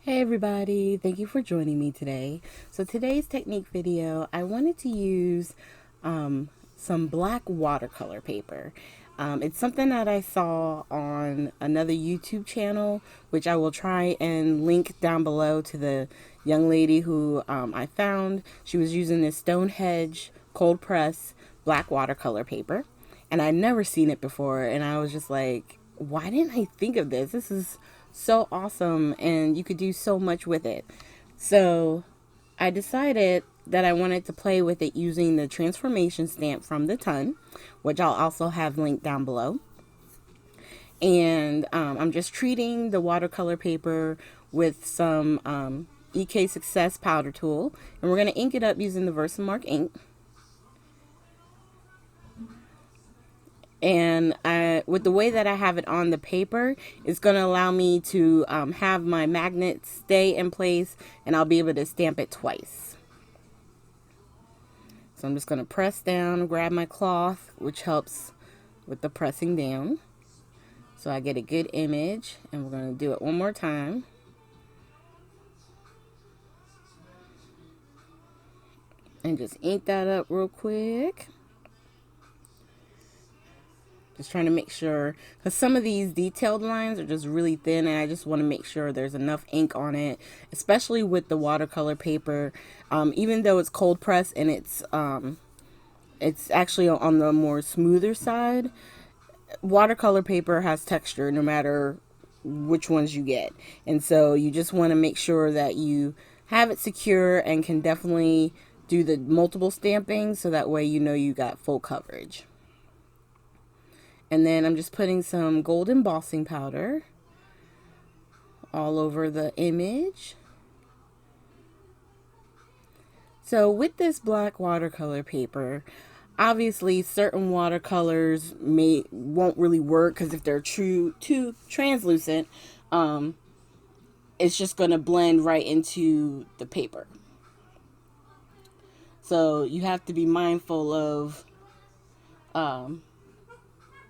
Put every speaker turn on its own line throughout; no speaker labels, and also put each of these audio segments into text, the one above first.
Hey everybody, thank you for joining me today. So today's technique video, I wanted to use some black watercolor paper. It's something that I saw on another YouTube channel, which I will try and link down below to the young lady who I found. She was using this Stonehenge cold press black watercolor paper, and I'd never seen it before, and I was just like, why didn't I think of this? This is so awesome, and you could do so much with it. So I decided that I wanted to play with it using the Transformation stamp from the Ton, which I'll also have linked down below. And I'm just treating the watercolor paper with some EK Success powder tool, and we're going to ink it up using the Versamark ink. And with the way that I have it on the paper, it's going to allow me to have my magnet stay in place, and I'll be able to stamp it twice. So I'm just going to press down, grab my cloth, which helps with the pressing down, so I get a good image. And we're going to do it one more time. And just ink that up real quick. Just trying to make sure, because some of these detailed lines are just really thin, and I just want to make sure there's enough ink on it, especially with the watercolor paper. Even though it's cold pressed and it's actually on the more smoother side, watercolor paper has texture no matter which ones you get. And so you just want to make sure that you have it secure and can definitely do the multiple stamping, so that way you know you got full coverage. And then I'm just putting some gold embossing powder all over the image. So with this black watercolor paper, obviously certain watercolors won't really work, because if they're too translucent, it's just going to blend right into the paper. So you have to be mindful of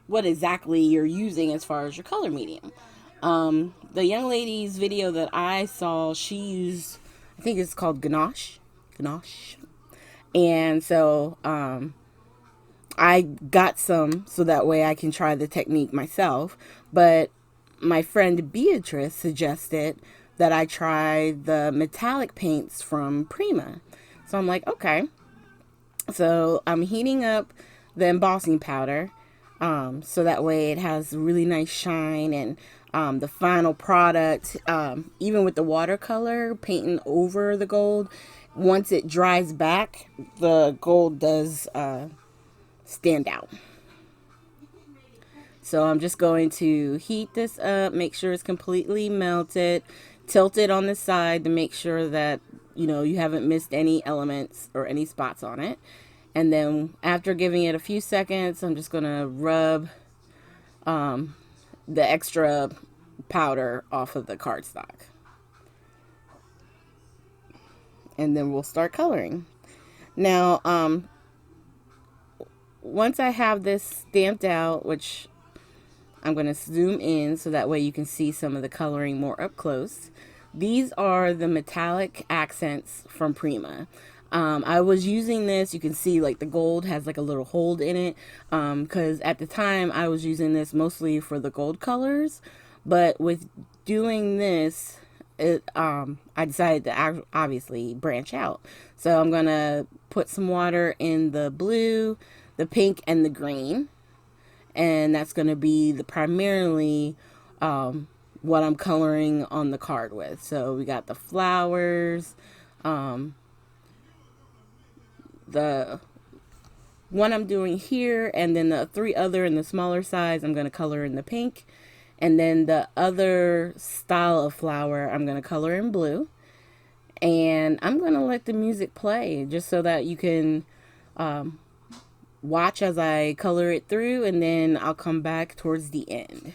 what exactly you're using as far as your color medium. The young lady's video that I saw, she used, I think it's called ganache. And so I got some so that way I can try the technique myself. But my friend Beatrice suggested that I try the metallic paints from Prima. So I'm like, okay. So I'm heating up the embossing powder, so that way it has really nice shine, and the final product, even with the watercolor painting over the gold, once it dries back, the gold does stand out. So I'm just going to heat this up, make sure it's completely melted, tilt it on the side to make sure that you haven't missed any elements or any spots on it. And then after giving it a few seconds, I'm just going to rub the extra powder off of the cardstock. And then we'll start coloring. Now, once I have this stamped out, which I'm going to zoom in so that way you can see some of the coloring more up close. These are the metallic accents from Prima. I was using this, you can see like the gold has like a little hold in it, because at the time I was using this mostly for the gold colors, but with doing this, I decided to obviously branch out. So I'm gonna put some water in the blue, the pink, and the green, and that's gonna be the primarily what I'm coloring on the card with. So we got the flowers, the one I'm doing here, and then the 3 other in the smaller size I'm going to color in the pink, and then the other style of flower I'm going to color in blue. And I'm going to let the music play just so that you can watch as I color it through, and then I'll come back towards the end.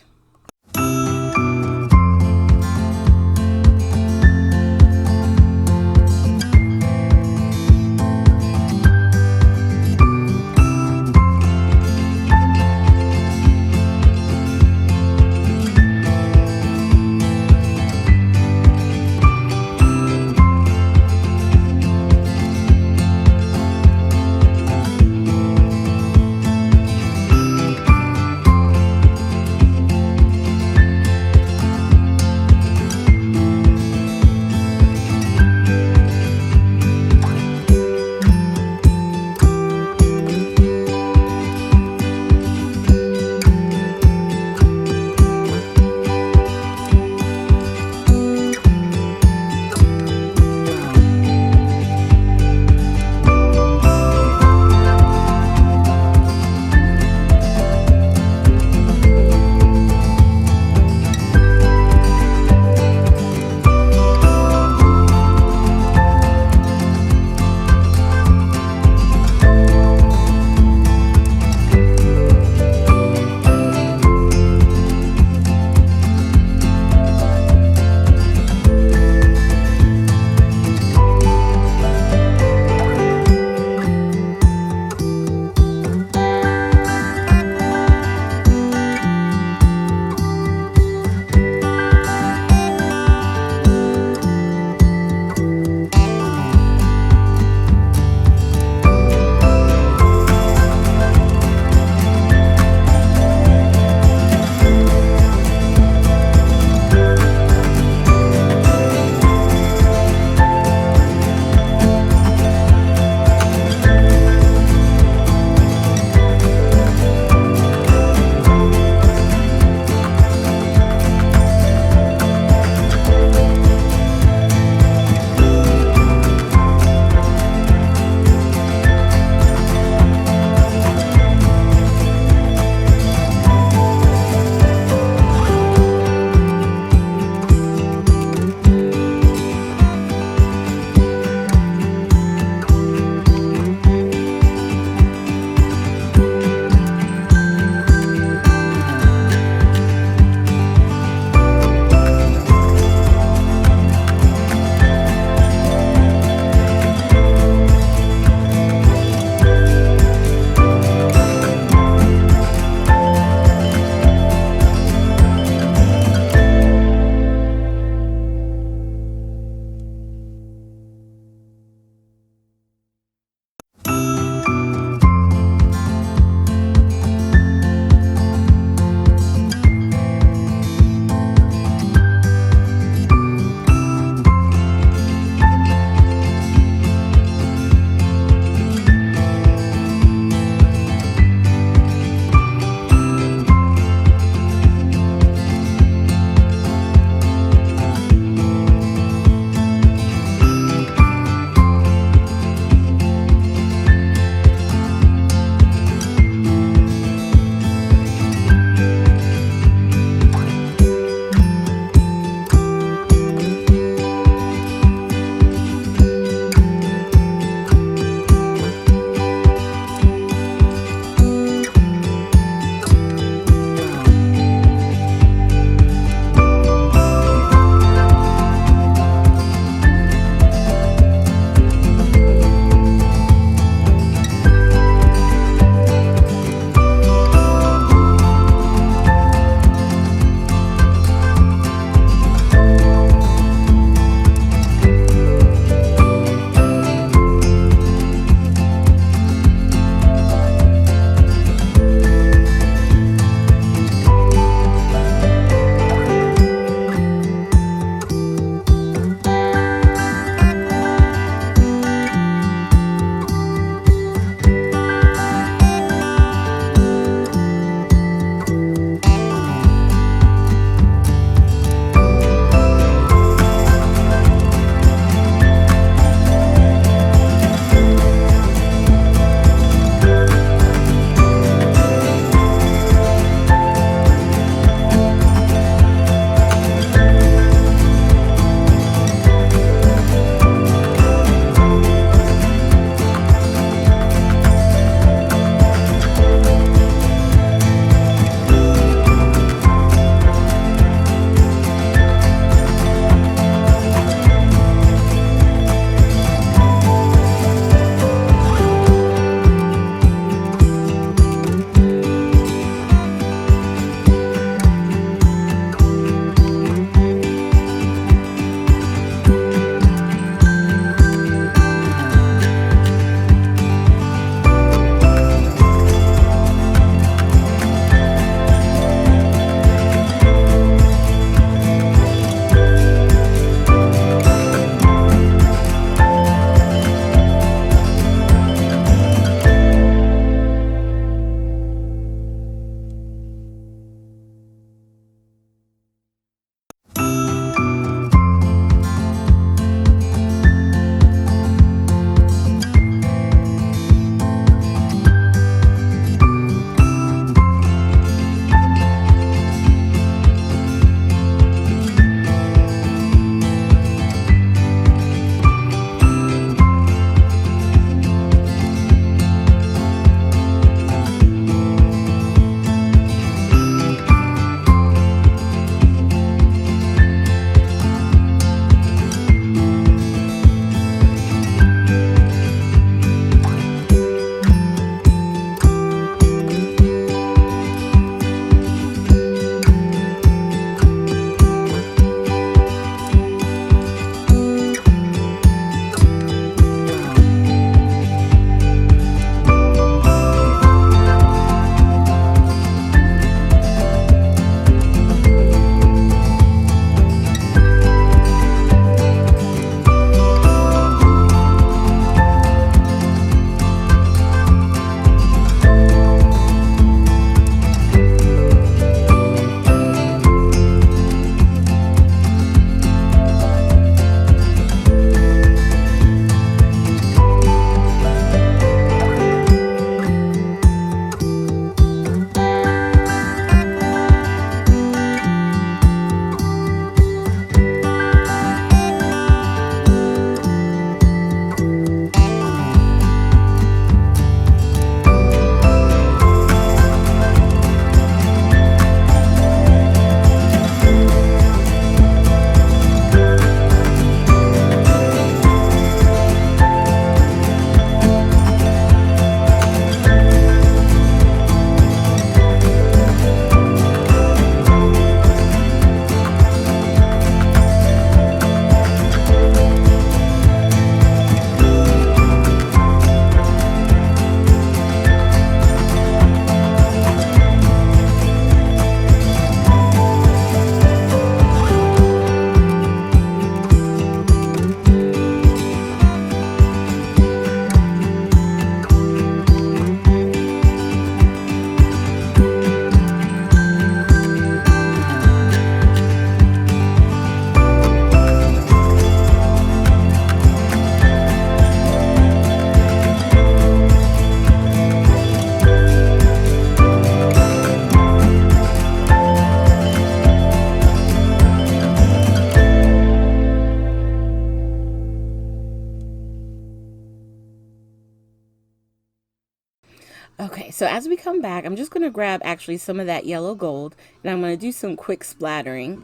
Okay, so as we come back, I'm just going to grab actually some of that yellow gold, and I'm going to do some quick splattering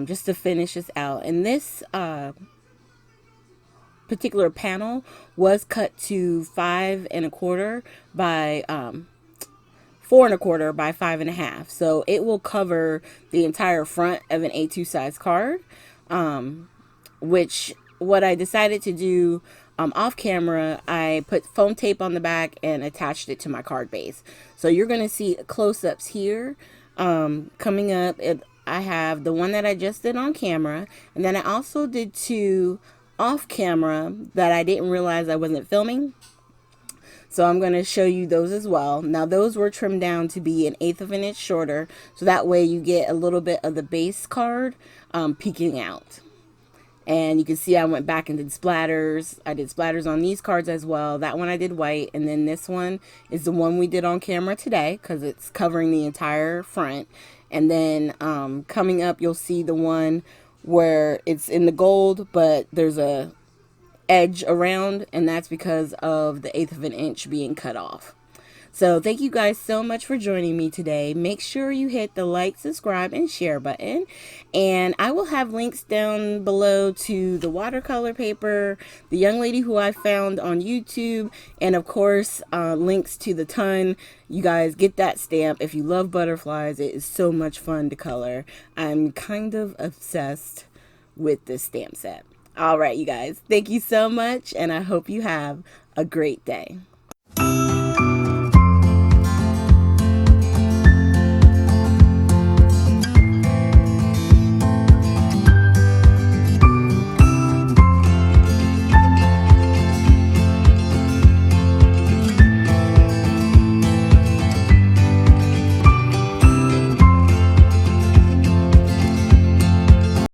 just to finish this out. And this particular panel was cut to 5 1/4 by 4 1/4 by 5 1/2, so it will cover the entire front of an A2 size card. Which what I decided to do off camera, I put foam tape on the back and attached it to my card base. So you're going to see close-ups here coming up. I have the one that I just did on camera, and then I also did 2 off camera that I didn't realize I wasn't filming. So I'm going to show you those as well. Now those were trimmed down to be 1/8 of an inch shorter, so that way you get a little bit of the base card peeking out. And you can see I went back and did splatters. I did splatters on these cards as well. That one I did white. And then this one is the one we did on camera today because it's covering the entire front. And then coming up, you'll see the one where it's in the gold, but there's a edge around. And that's because of the 1/8 of an inch being cut off. So thank you guys so much for joining me today. Make sure you hit the like, subscribe, and share button. And I will have links down below to the watercolor paper, the young lady who I found on YouTube, and of course, links to the ton. You guys get that stamp. If you love butterflies, it is so much fun to color. I'm kind of obsessed with this stamp set. All right, you guys. Thank you so much, and I hope you have a great day.